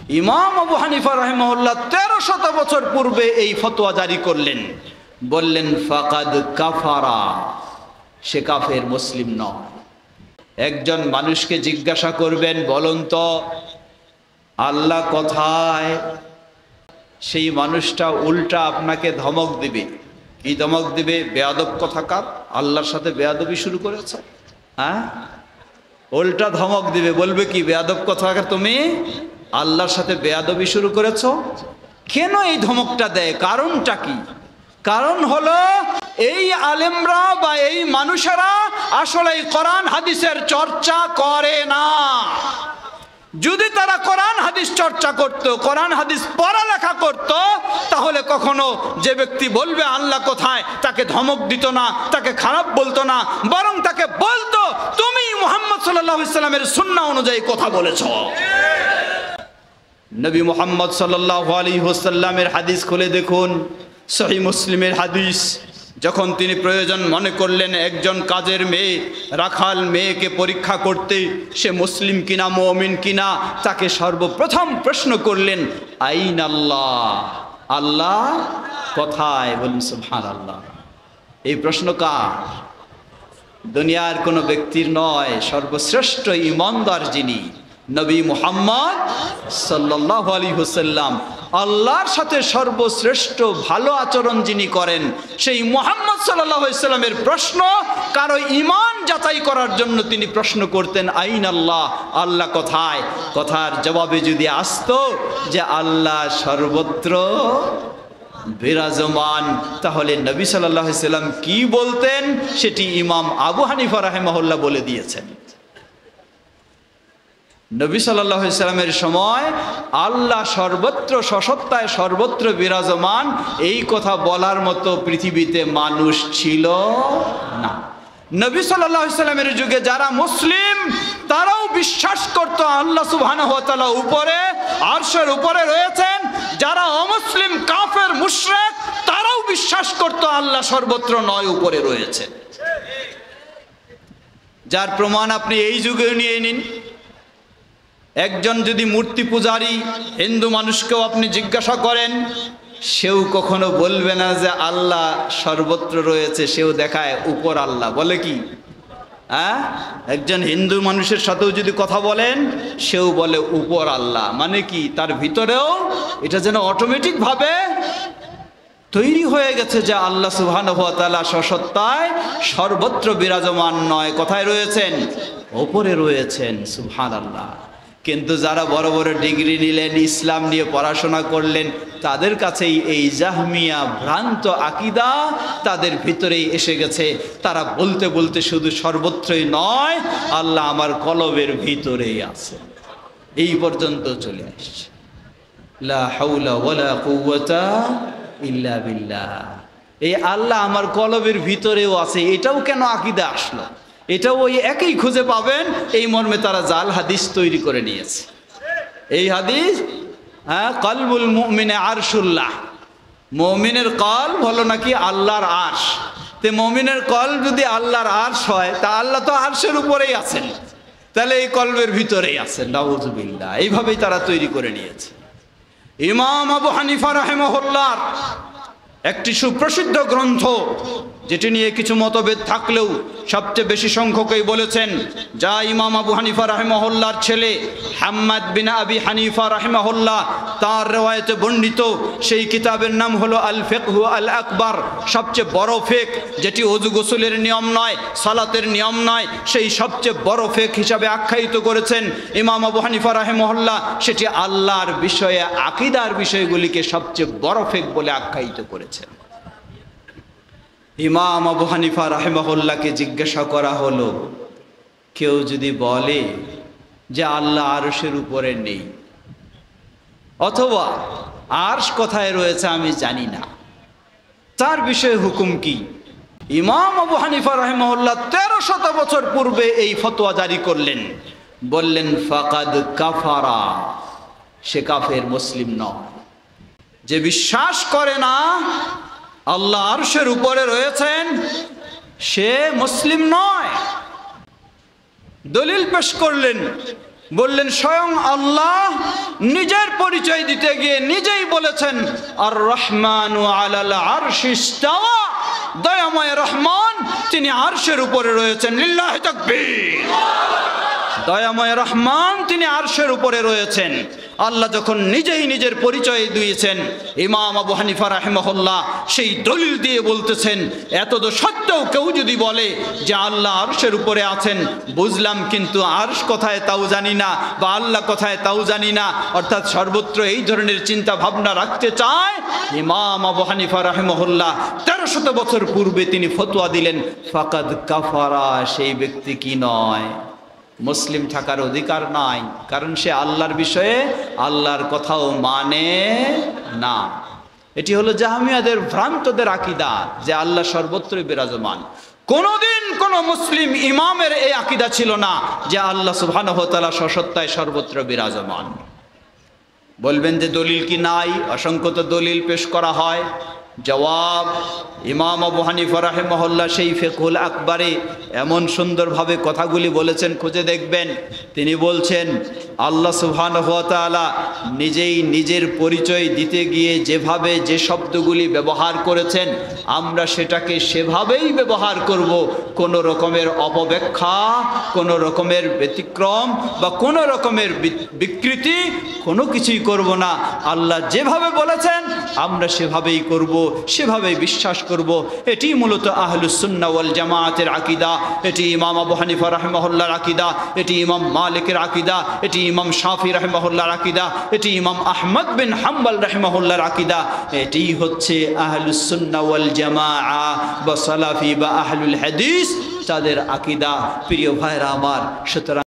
ইমাম আবু হানিফা রাহিমাহুল্লাহ 1300 বছর পূর্বে এই ফতোয়া জারি করলেন, বললেন ফাকাদ কাফারা, সে কাফের, মুসলিম নয়। একজন মানুষকে জিজ্ঞাসা করবেন, বলুন তো আল্লাহ কোথায়? সেই মানুষটা উল্টা আপনাকে ধমক দিবে। কি ধমক দিবে? বেয়াদব কথাকার, আল্লাহর সাথে বেয়াদবি শুরু করেছ। হ্যাঁ, উল্টা ধমক দিবে, বলবে কি? বেয়াদব কথাকার, তুমি আল্লাহর সাথে বেয়াদবি শুরু করেছ। কেন এই ধমকটা দেয়? কারণটা কি? কারণ হলো এই আলেমরা বা এই মানুষেরা আসলে কোরআন হাদিসের চর্চা করে না। যদি তারা কোরআন হাদিস চর্চা করত, কোরআন হাদিস পড়ালেখা করত, তাহলে কখনো যে ব্যক্তি বলবে আল্লাহ কোথায় তাকে ধমক দিত না, তাকে খারাপ বলতো না, বরং তাকে বলতো তুমি মুহাম্মদ সাল্লাল্লাহু আলাইহি ওয়াসাল্লামের সুন্নাহ অনুযায়ী কথা বলেছো। নবী মুহাম্মদ সাল্লাল্লাহু আলাইহি ওয়াসাল্লামের হাদিস খুলে দেখুন, সহিহ মুসলিমের হাদিস। যখন তিনি প্রয়োজন মনে করলেন একজন কাজের মেয়ে, রাখাল মেয়েকে পরীক্ষা করতে, সে মুসলিম কিনা মুমিন কিনা, তাকে সর্বপ্রথম প্রশ্ন করলেন আইন আল্লাহ, আল্লাহ কোথায়? বলুন সুবহানাল্লাহ। এই প্রশ্ন কার? দুনিয়ার কোনো ব্যক্তির নয়, সর্বশ্রেষ্ঠ ঈমানদার যিনি নবী মুহাম্মদ সাল্লাল্লাহু আলাইহি ওয়াসাল্লাম, আল্লাহর সাথে সর্বশ্রেষ্ঠ ভালো আচরণ যিনি করেন, সেই মুহাম্মদ সাল্লাল্লাহু আলাইহি ওয়াসাল্লামের প্রশ্ন কারো ঈমান যাচাই করার জন্য তিনি প্রশ্ন করতেন আইন আল্লাহ, আল্লাহ কোথায়? কথার জবাবে যদি আসতো যে আল্লাহ সর্বত্র বিরাজমান, তাহলে নবী সাল্লাল্লাহু আলাইহি ওয়াসাল্লাম কি বলতেন সেটি ইমাম আবু হানিফা রাহিমাহুল্লাহ বলে দিয়েছেন। নবী সাল্লাল্লাহু আলাইহি ওয়াসাল্লামের সময় আল্লাহ সর্বত্র সসত্তায় সর্বত্র বিরাজমান, এই কথা বলার মতো পৃথিবীতে মানুষ ছিল না। নবী সাল্লাল্লাহু আলাইহি ওয়াসাল্লামের যুগে যারা মুসলিম তারাও বিশ্বাস করত আল্লাহ সুবহানাহু ওয়া তাআলা উপরে, আরশের উপরে রয়েছেন। যারা অমুসলিম কাফের মুশরিক তারাও বিশ্বাস করত আল্লাহ সর্বত্র নয়, উপরে রয়েছে। যার প্রমাণ আপনি এই যুগে নিয়ে নিন। একজন যদি মূর্তি পূজারী হিন্দু মানুষকেও আপনি জিজ্ঞাসা করেন, সেও কখনো বলবে না যে আল্লাহ সর্বত্র রয়েছে, সেও দেখায় উপর আল্লাহ। বলে কি? হ্যাঁ, একজন হিন্দু মানুষের সাথেও যদি কথা বলেন, সেও বলে উপর আল্লাহ। মানে কি? তার ভিতরেও এটা যেন অটোমেটিক ভাবে তৈরি হয়ে গেছে যে আল্লাহ সুবহানাহু ওয়া তাআলা সসত্তায় সর্বত্র বিরাজমান নয়, কোথায় রয়েছেন? উপরে রয়েছেন। সুবহানাল্লাহ। কিন্তু যারা বড় বড় ডিগ্রি নিলেন, ইসলাম নিয়ে পড়াশোনা করলেন, তাদের কাছেই এই জাহমিয়া ভ্রান্ত আকীদা তাদের ভিতরেই এসে গেছে। তারা বলতে বলতে শুধু সর্বত্রই নয়, আল্লাহ আমার কলবের ভিতরেই আছে, এই পর্যন্ত চলে আসছে। লা হাওলা ওয়ালা কুওয়াতা ইল্লা বিল্লাহ। এই আল্লাহ আমার কলবের ভিতরেও আছে, এটাও কেন আকীদা আসলো? এটাও ওই একই খুঁজে পাবেন। এই মর্মে তারা জাল হাদিস তৈরি করে নিয়েছে। এই হাদিস, হ্যাঁ, কলবুল মুমিনে আরশুল্লাহ, মুমিনের কলব হলো নাকি আল্লাহর আরশ। তে মুমিনের কলব যদি আল্লাহর আরশ হয়, তা আল্লাহ তো আরশের উপরেই আছেন, তাহলে এই কলবের ভিতরেই আছেন। নাউযুবিল্লাহ। এইভাবেই তারা তৈরি করে নিয়েছে। ইমাম আবু হানিফা রাহিমাহুল্লাহ একটি সুপ্রসিদ্ধ গ্রন্থ, যেটি নিয়ে কিছু মতভেদ থাকলেও সবচেয়ে বেশি সংখ্যকই বলেছেন, যা ইমাম আবু হানিফা রাহিমাহুল্লাহর ছেলে হাম্মাদ বিন আবি হানিফা রাহিমাহুল্লাহ তার রিওয়ায়াতে বর্ণিত। সেই কিতাবের নাম হলো আল ফিকহু আল আকবার, সবচেয়ে বড় ফিকহ, যেটি ওযু গোসলের নিয়ম নয়, সালাতের নিয়ম নয়, সেই সবচেয়ে বড় ফিকহ হিসাবে আখ্যায়িত করেছেন ইমাম আবু হানিফা রাহিমাহুল্লাহ। সেটি আল্লাহর বিষয়ে, আকীদার বিষয়গুলিকে সবচেয়ে বড় ফিকহ বলে আখ্যায়িত করেছেন। ইমাম আবু হানিফা রাহিমাহুল্লাহকে জিজ্ঞাসা করা হলো, কেউ যদি বলে যে আল্লাহ আরশের উপরে নেই, অথবা আরশ কোথায় রয়েছে আমি জানি না, তার বিষয়ে হুকুম কি? ইমাম আবু হানিফা রাহিমাহুল্লাহ 1300 বছর পূর্বে এই ফতোয়া জারি করলেন, বললেন ফাকাদ কাফারা, সে কাফের, মুসলিম নয়। যে বিশ্বাস করে না আল্লাহ আরশের উপরে রয়েছেন, সে মুসলিম নয়। দলিল পেশ করলেন বললেন স্বয়ং আল্লাহ নিজের পরিচয় দিতে গিয়ে নিজেই বলেছেন আর রহমানু আলাল আরশি ইস্তাওয়া, দয়াময় রহমান তিনি আরশের উপরে রয়েছেন। লিল্লাহি তাকবীর। দয়াময় রহমান তিনি আরশের উপরে রয়েছেন। আল্লাহ যখন নিজেই নিজের পরিচয় দিয়েছেন, ইমাম আবু হানিফা রাহিমাহুল্লাহ সেই দলিল দিয়ে বলতেছেন এত তো সত্ত্বেও কেউ যদি বলে যে আল্লাহ আরশের উপরে আছেন, বুঝলাম কিন্তু আরশ কোথায় তাও জানি না, বা আল্লাহ কোথায় তাও জানি না, অর্থাৎ সর্বত্র এই ধরনের চিন্তা ভাবনা রাখতে চায়, ইমাম আবু হানিফা রাহিমাহুল্লাহ 1300 বছর পূর্বে তিনি ফতোয়া দিলেন ফাকাদ কাফারা, সেই ব্যক্তি কি নয়, মুসলিম থাকার অধিকার নাই, কারণ সে আল্লাহর বিষয়ে আল্লাহর কথাও মানে না। এটি হলো জাহমিয়াদের ভ্রান্তদের আকীদা যে আল্লাহ সর্বত্রই বিরাজমান। কোনোদিন কোনো মুসলিম ইমামের এই আকীদা ছিল না যে আল্লাহ সুবহানাহু ওয়া তাআলা সসত্তায় সর্বত্র বিরাজমান। বলবেন যে দলিল কি নাই? অসংখ্য তো দলিল পেশ করা হয়। জবাব, ইমাম আবু হানিফা রাহিমাহুল্লাহ সেই ফিকহুল আকবরে এমন সুন্দরভাবে কথাগুলি বলেছেন, খুঁজে দেখবেন। তিনি বলছেন আল্লাহ সুবহানাহু ওয়া তাআলা নিজেই নিজের পরিচয় দিতে গিয়ে যেভাবে যে শব্দগুলি ব্যবহার করেছেন আমরা সেটাকে সেভাবেই ব্যবহার করব, কোনো রকমের অপব্যাখ্যা, কোনো রকমের ব্যতিক্রম বা কোনো রকমের বিকৃতি কোনো কিছুই করব না। আল্লাহ যেভাবে বলেছেন আমরা সেভাবেই করব, সেভাবেই বিশ্বাস করব। এটি মূলত আহলুস সুন্নাহ ওয়াল জামাআতের আকীদা। এটি ইমাম আবু হানিফা রাহিমাহুল্লাহর আকীদা, এটি ইমাম মালিকের আকীদা, এটি ইমাম শাফি রাহিমাহুল্লাহর আকীদা, এটি ইমাম আহমদ বিন হাম্বল রাহিমাহুল্লাহর আকীদা। এটি হচ্ছে আহলুস সুন্নাহ ওয়াল জামাআ বা সালাফি বা আহলুল হাদিস তাদের আকীদা। প্রিয় ভাইরা আমার, সুতরাং